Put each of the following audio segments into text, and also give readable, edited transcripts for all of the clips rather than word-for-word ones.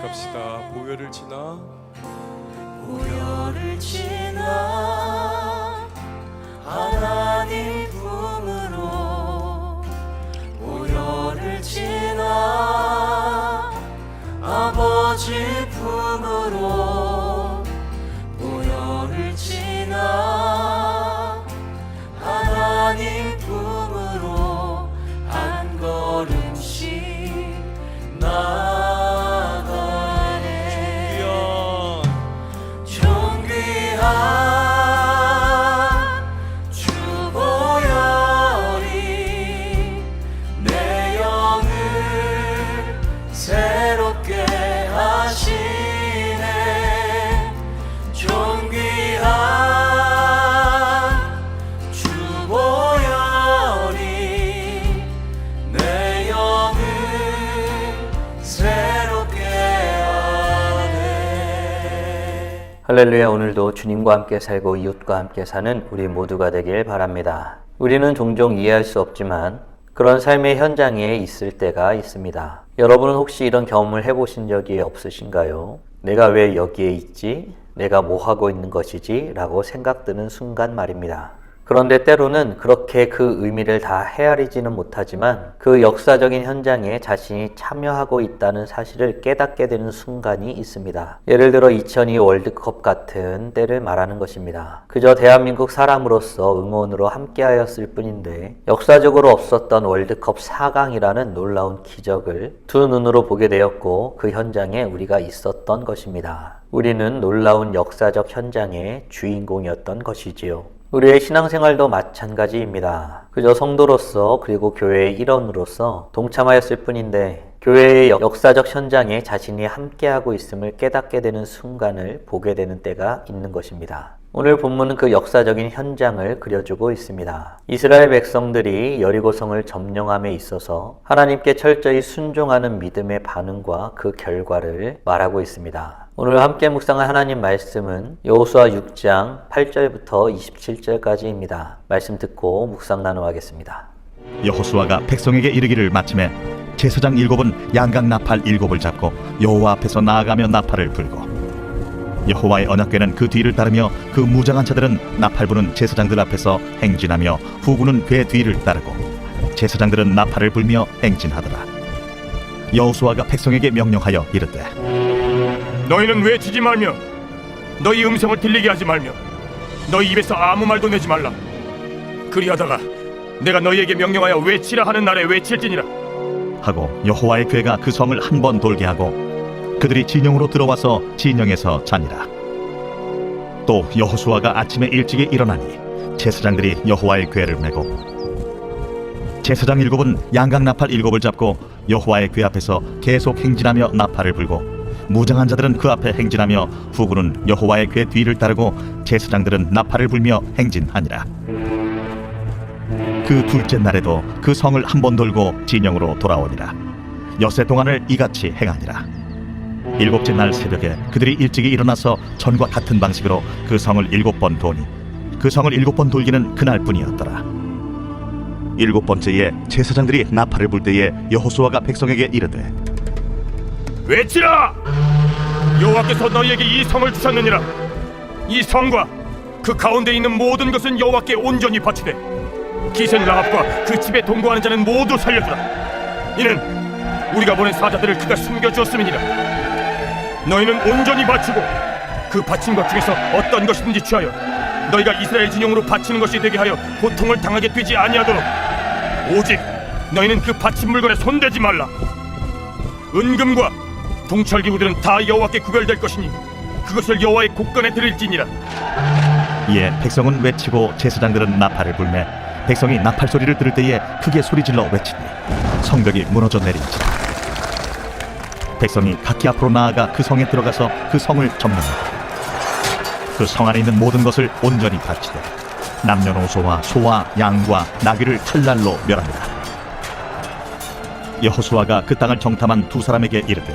시작합시다. 보혈을 지나 보혈을 지나 하나님 품으로, 보혈을 지나 아버지 품으로, 보혈을 지나 하나님 품으로 한 걸음씩 나가네. 존귀한 주 보혈이 내 영을 새롭게 하시네. 존귀한 주 보혈이 내 영을 새롭게 하네. 할렐루야. 오늘도 주님과 함께 살고 이웃과 함께 사는 우리 모두가 되길 바랍니다. 우리는 종종 이해할 수 없지만 그런 삶의 현장에 있을 때가 있습니다. 여러분은 혹시 이런 경험을 해보신 적이 없으신가요? 내가 왜 여기에 있지? 내가 뭐 하고 있는 것이지? 라고 생각드는 순간 말입니다. 그런데 때로는 그렇게 그 의미를 다 헤아리지는 못하지만 그 역사적인 현장에 자신이 참여하고 있다는 사실을 깨닫게 되는 순간이 있습니다. 예를 들어 2002 월드컵 같은 때를 말하는 것입니다. 그저 대한민국 사람으로서 응원으로 함께하였을 뿐인데 역사적으로 없었던 월드컵 4강이라는 놀라운 기적을 두 눈으로 보게 되었고 그 현장에 우리가 있었던 것입니다. 우리는 놀라운 역사적 현장의 주인공이었던 것이지요. 우리의 신앙생활도 마찬가지입니다. 그저 성도로서 그리고 교회의 일원으로서 동참하였을 뿐인데 교회의 역사적 현장에 자신이 함께하고 있음을 깨닫게 되는 순간을 보게 되는 때가 있는 것입니다. 오늘 본문은 그 역사적인 현장을 그려주고 있습니다. 이스라엘 백성들이 여리고성을 점령함에 있어서 하나님께 철저히 순종하는 믿음의 반응과 그 결과를 말하고 있습니다. 오늘 함께 묵상할 하나님 말씀은 여호수아 6장 8절부터 27절까지입니다. 말씀 듣고 묵상 나누겠습니다. 여호수아가 백성에게 이르기를 마침에 제사장 7은 양각 나팔 7을 잡고 여호와 앞에서 나아가며 나팔을 불고 여호와의 언약궤는 그 뒤를 따르며 그 무장한 자들은 나팔 부는 제사장들 앞에서 행진하며 후군은 궤 뒤를 따르고 제사장들은 나팔을 불며 행진하더라. 여호수아가 백성에게 명령하여 이르되 너희는 외치지 말며 너희 음성을 들리게 하지 말며 너희 입에서 아무 말도 내지 말라. 그리하다가 내가 너희에게 명령하여 외치라 하는 날에 외칠지니라 하고 여호와의 궤가 그 성을 한 번 돌게 하고 그들이 진영으로 들어와서 진영에서 자니라. 또 여호수아가 아침에 일찍이 일어나니 제사장들이 여호와의 궤를 메고 제사장 7은 양각 나팔 7을 잡고 여호와의 궤 앞에서 계속 행진하며 나팔을 불고 무장한 자들은 그 앞에 행진하며 후군은 여호와의 궤 뒤를 따르고 제사장들은 나팔을 불며 행진하니라. 그 둘째 날에도 그 성을 한 번 돌고 진영으로 돌아오니라. 엿새 동안을 이같이 행하니라. 일곱째 날 새벽에 그들이 일찍이 일어나서 전과 같은 방식으로 그 성을 7번 도니 그 성을 7번 돌기는 그날뿐이었더라. 7번째에 제사장들이 나팔을 불 때에 여호수아가 백성에게 이르되 외치라. 여호와께서 너희에게 이 성을 주셨느니라. 이 성과 그 가운데 있는 모든 것은 여호와께 온전히 바치되 기생 라합과 그 집에 동거하는 자는 모두 살려주라. 이는 우리가 보낸 사자들을 그가 숨겨주었음이니라. 너희는 온전히 바치고 그 바친 것 중에서 어떤 것이든지 취하여 너희가 이스라엘 진영으로 바치는 것이 되게 하여 고통을 당하게 되지 아니하도록 오직 너희는 그 바친 물건에 손대지 말라. 은금과 동철기구들은 다 여호와께 구별될 것이니 그것을 여호와의 곳간에 드릴지니라. 이에 백성은 외치고 제사장들은 나팔을 불매 백성이 나팔 소리를 들을 때에 크게 소리질러 외치니 성벽이 무너져 내린지라. 백성이 각기 앞으로 나아가 그 성에 들어가서 그 성을 점령하고 그 성 안에 있는 모든 것을 온전히 바치되 남녀노소와 소와 양과 나귀를 칼날로 멸하니라. 여호수아가 그 땅을 정탐한 두 사람에게 이르되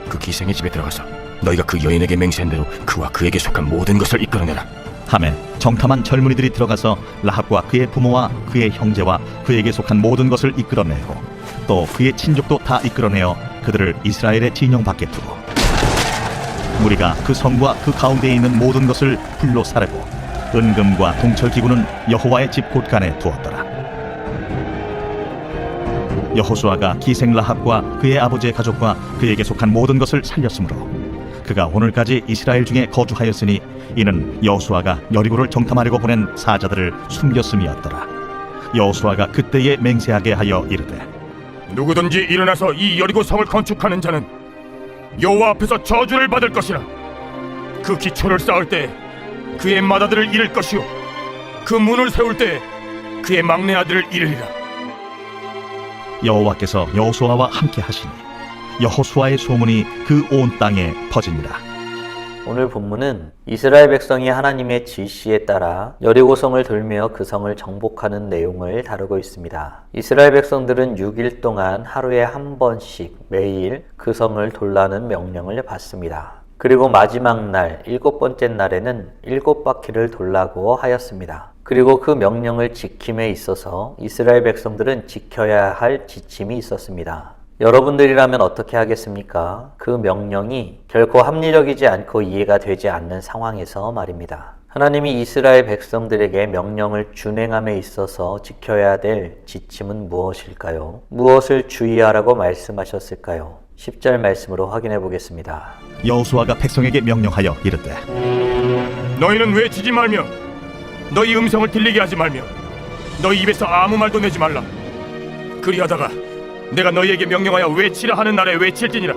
그 기생의 집에 들어가서 너희가 그 여인에게 맹세한 대로 그와 그에게 속한 모든 것을 이끌어내라. 하매 정탐한 젊은이들이 들어가서 라합과 그의 부모와 그의 형제와 그에게 속한 모든 것을 이끌어내고 또 그의 친족도 다 이끌어내어 그들을 이스라엘의 진영 밖에 두고 무리가 그 성과 그 가운데에 있는 모든 것을 불로 사르고 은금과 동철 기구는 여호와의 집 곳간에 두었더라. 여호수아가 기생 라합과 그의 아버지의 가족과 그에게 속한 모든 것을 살렸으므로 그가 오늘까지 이스라엘 중에 거주하였으니 이는 여호수아가 여리고를 정탐하려고 보낸 사자들을 숨겼음이었더라. 여호수아가 그때에 맹세하게 하여 이르되 누구든지 일어나서 이 여리고 성을 건축하는 자는 여호와 앞에서 저주를 받을 것이라. 그 기초를 쌓을 때 그의 맏아들을 잃을 것이요 그 문을 세울 때 그의 막내 아들을 잃으리라. 여호와께서 여호수아와 함께 하시니 여호수아의 소문이 그 온 땅에 퍼지니라. 오늘 본문은 이스라엘 백성이 하나님의 지시에 따라 여리고성을 돌며 그 성을 정복하는 내용을 다루고 있습니다. 이스라엘 백성들은 6일 동안 하루에 한 번씩 매일 그 성을 돌라는 명령을 받습니다. 그리고 마지막 날 7번째 날에는 7바퀴를 돌라고 하였습니다. 그리고 그 명령을 지킴에 있어서 이스라엘 백성들은 지켜야 할 지침이 있었습니다. 여러분들이라면 어떻게 하겠습니까? 그 명령이 결코 합리적이지 않고 이해가 되지 않는 상황에서 말입니다. 하나님이 이스라엘 백성들에게 명령을 준행함에 있어서 지켜야 될 지침은 무엇일까요? 무엇을 주의하라고 말씀하셨을까요? 10절 말씀으로 확인해 보겠습니다. 여호수아가 백성에게 명령하여 이르되 너희는 외치지 말며 너희 음성을 들리게 하지 말며 너희 입에서 아무 말도 내지 말라. 그리하다가 내가 너희에게 명령하여 외치라 하는 날에 외칠지니라.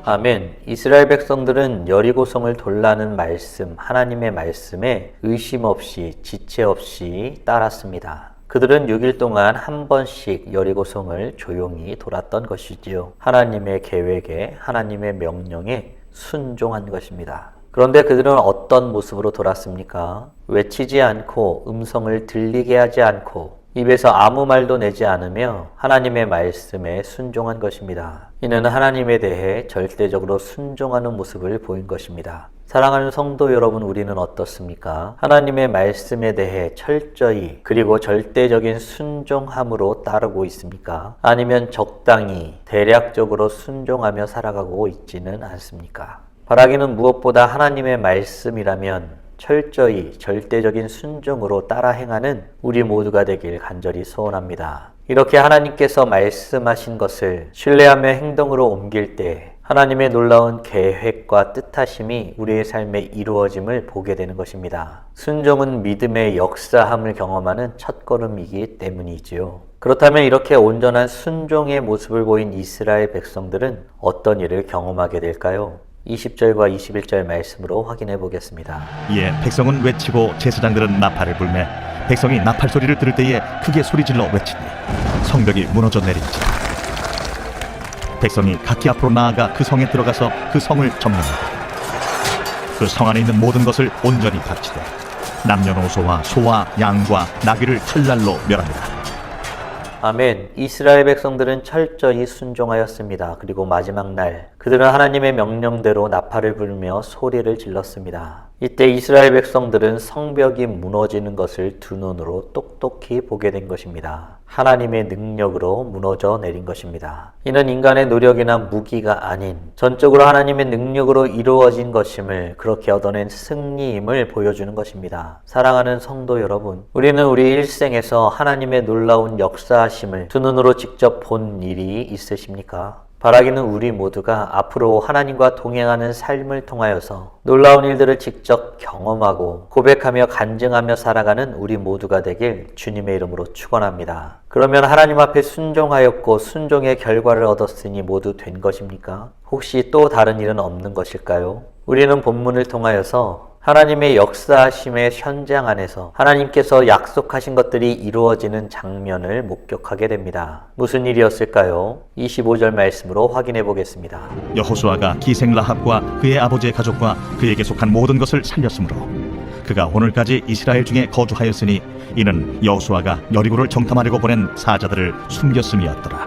아멘. 이스라엘 백성들은 여리고성을 돌라는 말씀, 하나님의 말씀에 의심 없이 지체 없이 따랐습니다. 그들은 6일 동안 한 번씩 여리고성을 조용히 돌았던 것이지요. 하나님의 계획에, 하나님의 명령에 순종한 것입니다. 그런데 그들은 어떤 모습으로 돌았습니까? 외치지 않고 음성을 들리게 하지 않고 입에서 아무 말도 내지 않으며 하나님의 말씀에 순종한 것입니다. 이는 하나님에 대해 절대적으로 순종하는 모습을 보인 것입니다. 사랑하는 성도 여러분, 우리는 어떻습니까? 하나님의 말씀에 대해 철저히 그리고 절대적인 순종함으로 따르고 있습니까? 아니면 적당히 대략적으로 순종하며 살아가고 있지는 않습니까? 바라기는 무엇보다 하나님의 말씀이라면 철저히 절대적인 순종으로 따라 행하는 우리 모두가 되길 간절히 소원합니다. 이렇게 하나님께서 말씀하신 것을 신뢰하며 행동으로 옮길 때 하나님의 놀라운 계획과 뜻하심이 우리의 삶에 이루어짐을 보게 되는 것입니다. 순종은 믿음의 역사함을 경험하는 첫걸음이기 때문이지요. 그렇다면 이렇게 온전한 순종의 모습을 보인 이스라엘 백성들은 어떤 일을 경험하게 될까요? 20절과 21절 말씀으로 확인해 보겠습니다. 이에 백성은 외치고 제사장들은 나팔을 불매 백성이 나팔 소리를 들을 때에 크게 소리질러 외치니 성벽이 무너져 내린지라. 백성이 각기 앞으로 나아가 그 성에 들어가서 그 성을 점령하고 그 성 안에 있는 모든 것을 온전히 바치되 남녀노소와 소와 양과 나귀를 칼날로 멸합니다. 아멘. 이스라엘 백성들은 철저히 순종하였습니다. 그리고 마지막 날 그들은 하나님의 명령대로 나팔을 불며 소리를 질렀습니다. 이때 이스라엘 백성들은 성벽이 무너지는 것을 두 눈으로 똑똑히 보게 된 것입니다. 하나님의 능력으로 무너져 내린 것입니다. 이는 인간의 노력이나 무기가 아닌 전적으로 하나님의 능력으로 이루어진 것임을, 그렇게 얻어낸 승리임을 보여주는 것입니다. 사랑하는 성도 여러분, 우리는 우리 일생에서 하나님의 놀라운 역사하심을 두 눈으로 직접 본 일이 있으십니까? 바라기는 우리 모두가 앞으로 하나님과 동행하는 삶을 통하여서 놀라운 일들을 직접 경험하고 고백하며 간증하며 살아가는 우리 모두가 되길 주님의 이름으로 축원합니다. 그러면 하나님 앞에 순종하였고 순종의 결과를 얻었으니 모두 된 것입니까? 혹시 또 다른 일은 없는 것일까요? 우리는 본문을 통하여서 하나님의 역사하심의 현장 안에서 하나님께서 약속하신 것들이 이루어지는 장면을 목격하게 됩니다. 무슨 일이었을까요? 25절 말씀으로 확인해 보겠습니다. 여호수아가 기생 라합과 그의 아버지의 가족과 그에게 속한 모든 것을 살렸으므로 그가 오늘까지 이스라엘 중에 거주하였으니 이는 여호수아가 여리고를 정탐하려고 보낸 사자들을 숨겼음이었더라.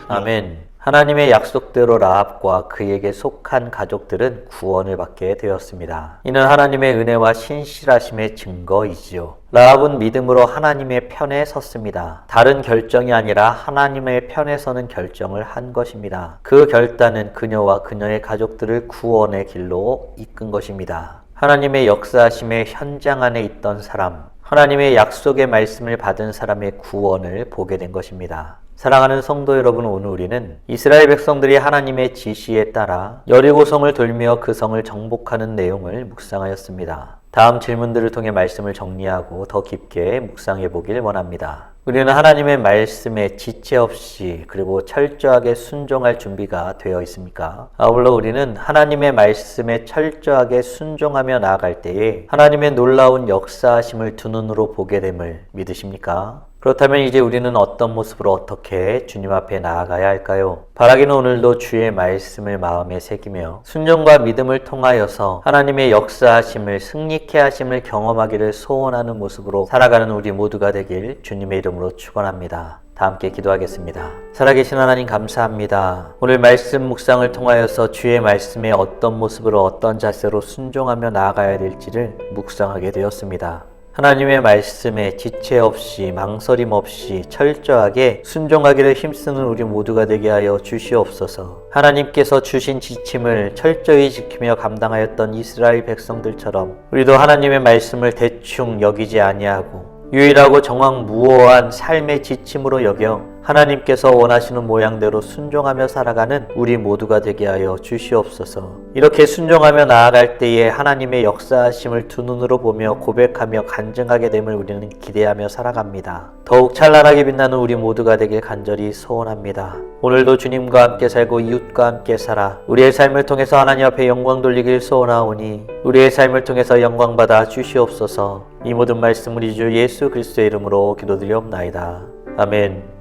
아멘. 하나님의 약속대로 라합과 그에게 속한 가족들은 구원을 받게 되었습니다. 이는 하나님의 은혜와 신실하심의 증거이지요. 라합은 믿음으로 하나님의 편에 섰습니다. 다른 결정이 아니라 하나님의 편에 서는 결정을 한 것입니다. 그 결단은 그녀와 그녀의 가족들을 구원의 길로 이끈 것입니다. 하나님의 역사하심의 현장 안에 있던 사람, 하나님의 약속의 말씀을 받은 사람의 구원을 보게 된 것입니다. 사랑하는 성도 여러분, 오늘 우리는 이스라엘 백성들이 하나님의 지시에 따라 여리고성을 돌며 그 성을 정복하는 내용을 묵상하였습니다. 다음 질문들을 통해 말씀을 정리하고 더 깊게 묵상해 보길 원합니다. 우리는 하나님의 말씀에 지체 없이 그리고 철저하게 순종할 준비가 되어 있습니까? 아울러 우리는 하나님의 말씀에 철저하게 순종하며 나아갈 때에 하나님의 놀라운 역사하심을 두 눈으로 보게 됨을 믿으십니까? 그렇다면 이제 우리는 어떤 모습으로 어떻게 주님 앞에 나아가야 할까요? 바라기는 오늘도 주의 말씀을 마음에 새기며 순종과 믿음을 통하여서 하나님의 역사하심을 승리케 하심을 경험하기를 소원하는 모습으로 살아가는 우리 모두가 되길 주님의 이름으로 축원합니다. 다 함께 기도하겠습니다. 살아계신 하나님 감사합니다. 오늘 말씀 묵상을 통하여서 주의 말씀에 어떤 모습으로 어떤 자세로 순종하며 나아가야 될지를 묵상하게 되었습니다. 하나님의 말씀에 지체 없이 망설임 없이 철저하게 순종하기를 힘쓰는 우리 모두가 되게 하여 주시옵소서. 하나님께서 주신 지침을 철저히 지키며 감당하였던 이스라엘 백성들처럼 우리도 하나님의 말씀을 대충 여기지 아니하고 유일하고 정확무오한 삶의 지침으로 여겨 하나님께서 원하시는 모양대로 순종하며 살아가는 우리 모두가 되게 하여 주시옵소서. 이렇게 순종하며 나아갈 때에 하나님의 역사하심을 두 눈으로 보며 고백하며 간증하게 됨을 우리는 기대하며 살아갑니다. 더욱 찬란하게 빛나는 우리 모두가 되길 간절히 소원합니다. 오늘도 주님과 함께 살고 이웃과 함께 살아 우리의 삶을 통해서 하나님 앞에 영광 돌리길 소원하오니 우리의 삶을 통해서 영광 받아 주시옵소서. 이 모든 말씀 우리 주 예수 그리스도의 이름으로 기도드리옵나이다. 아멘.